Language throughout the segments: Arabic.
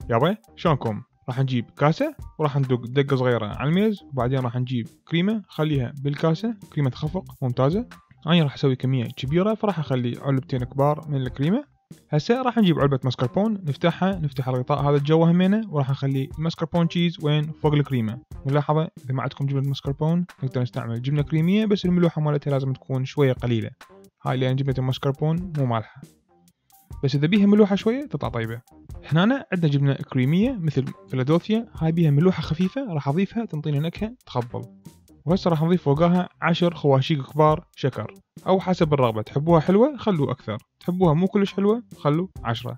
يابا شلونكم؟ راح نجيب كاسة وراح ندق دقة صغيرة على الميز، وبعدين راح نجيب كريمة نخليها بالكاسة، كريمة تخفق ممتازة. أنا راح أسوي كمية كبيرة فراح أخلي علبتين كبار من الكريمة. هسه راح نجيب علبة مسكربون نفتحها، نفتح الغطاء هذا الجوه همينة، وراح نخلي المسكربون تشيز وين فوق الكريمة. ملاحظة إذا ما عندكم جبنة مسكربون نقدر نستعمل جبنة كريمية، بس الملوحة مالتها لازم تكون شوية قليلة، هاي لأن جبنة المسكربون مو مالحة، بس إذا بيها ملوحة شوية تطلع طيبة. هنا عندنا جبنة كريمية مثل فيلادلفيا، هاي بيها ملوحة خفيفة راح أضيفها تنطينا نكهة تخبل. وهسه راح نضيف فوقها 10 خواشيق كبار شكر، أو حسب الرغبة، تحبوها حلوة خلوا أكثر، تحبوها مو كلش حلوة خلوا 10.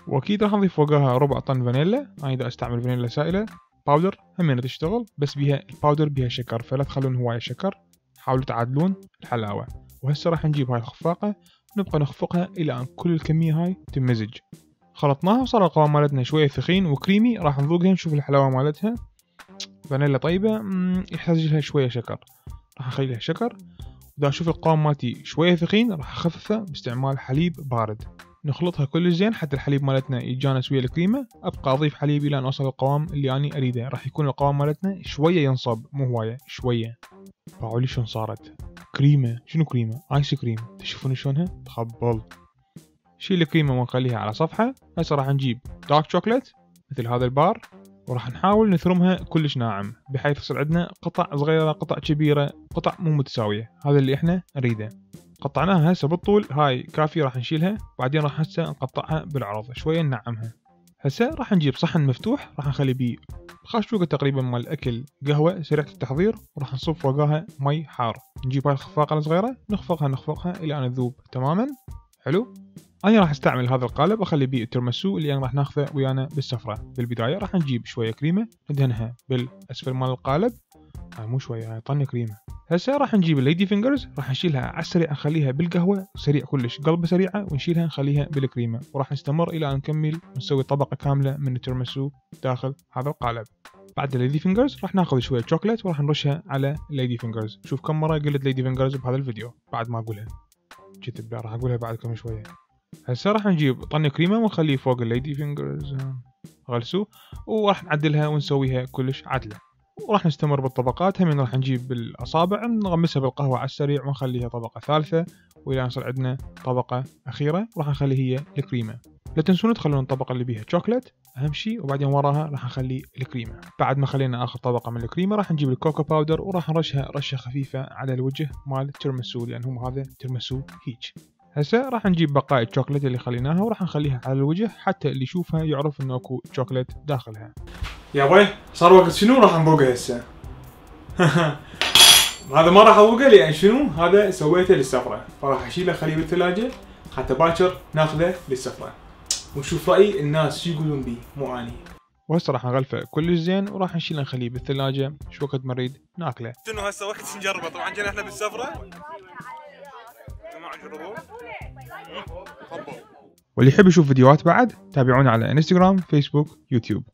وأكيد راح نضيف فوقها ربع طن فانيلا، أنا إذا أستعمل فانيلا سائلة باودر همين تشتغل، بس بيها الباودر بيها شكر فلا تخلون هواية شكر، حاولوا تعادلون الحلاوة. وهسه راح نجيب هاي الخفاقة ونبقى نخفقها إلى أن كل الكمية هاي تمزج. خلطناها وصار القوام مالتنا شوية ثخين وكريمي، راح نذوقها نشوف الحلاوة مالتها. فانيلا طيبة، يحتاج لها شوية شكر، راح نخلي لها شكر. إذا أشوف القوام مالتي شوية ثخين راح أخففه باستعمال حليب بارد. نخلطها كل زين حتى الحليب مالتنا يتجانس ويا الكريمة. أبقى أضيف حليب إلى أن أوصل القوام اللي أنا أريده. راح يكون القوام مالتنا شوية ينصب مو هواية، شوية. باعولي شلون صارت كريمة، شنو كريمة؟ آيس كريم، تشوفون شلونها؟ تخبل. شيل الكريمة ونخليها على صفحة. هسه راح نجيب دارك شوكليت مثل هذا البار، وراح نحاول نثرمها كلش ناعم بحيث يصير عندنا قطع صغيرة قطع كبيرة قطع مو متساوية، هذا اللي احنا نريده. قطعناها هسه بالطول، هاي كافية راح نشيلها، بعدين راح هسه نقطعها بالعرض شوية ننعمها. هسه راح نجيب صحن مفتوح راح نخلي بيه خاشوقة تقريبا مال الأكل، قهوة سريعة التحضير، وراح نصب فوقها مي حار. نجيب هاي الخفاقة الصغيرة نخفقها إلى أن تذوب تماما. حلو. أنا راح استعمل هذا القالب أخلي بيه الترمسو اللي أنا راح ناخذه ويانا بالسفرة. بالبداية راح نجيب شوية كريمة ندهنها بالأسفل مال القالب، هاي مو شوية، هاي طن كريمة. هسه راح نجيب الليدي فينجرز راح نشيلها على السريع، نخليها بالقهوة سريع كلش، قلبة سريعة، ونشيلها نخليها بالكريمة، وراح نستمر إلى أن نكمل ونسوي طبقة كاملة من الترمسو داخل هذا القالب. بعد الليدي فينجرز راح ناخذ شوية شوكولات وراح نرشها على الليدي فينجرز. شوف كم مرة قلت ليدي فينجرز بهذا الفيديو بعد ما أقولها، كتب راح أقولها بعد كم شوية. هسه راح نجيب طن كريمة ونخليه فوق الليدي فينجرز غلسوه، وراح نعدلها ونسويها كلش عدلة، وراح نستمر بالطبقات. همين راح نجيب بالأصابع نغمسها بالقهوة على السريع ونخليها طبقة ثالثة، وإلى أن يصير عندنا طبقة أخيرة راح نخلي هي الكريمة. لا تنسون تخلون الطبقة اللي بيها شوكولات أهم شي، وبعدين وراها راح نخلي الكريمة. بعد ما خلينا آخر طبقة من الكريمة راح نجيب الكوكو باودر وراح نرشها رشة خفيفة على الوجه مال التيرمسو، لأن هم هذا تيرمسو هيج. هسه راح نجيب بقايا الشوكولات اللي خليناها وراح نخليها على الوجه حتى اللي يشوفها يعرف انه اكو شوكولات داخلها. يا بوي صار وقت شنو راح نذوقه هسه؟ هذا ما راح اذوقه لان شنو؟ هذا سويته للسفرة، فراح اشيله اخليه بالثلاجة حتى باكر ناخذه للسفرة ونشوف رأي الناس شو يقولون بيه مو اني. وهسه راح نغلفه كلش زين وراح نشيله نخليه بالثلاجة شو وقت ما نريد ناكله. شنو هسه وقت نجربه؟ طبعا جينا احنا بالسفرة واللي يحب يشوف فيديوهات بعد تابعونا على انستغرام، فيسبوك، يوتيوب.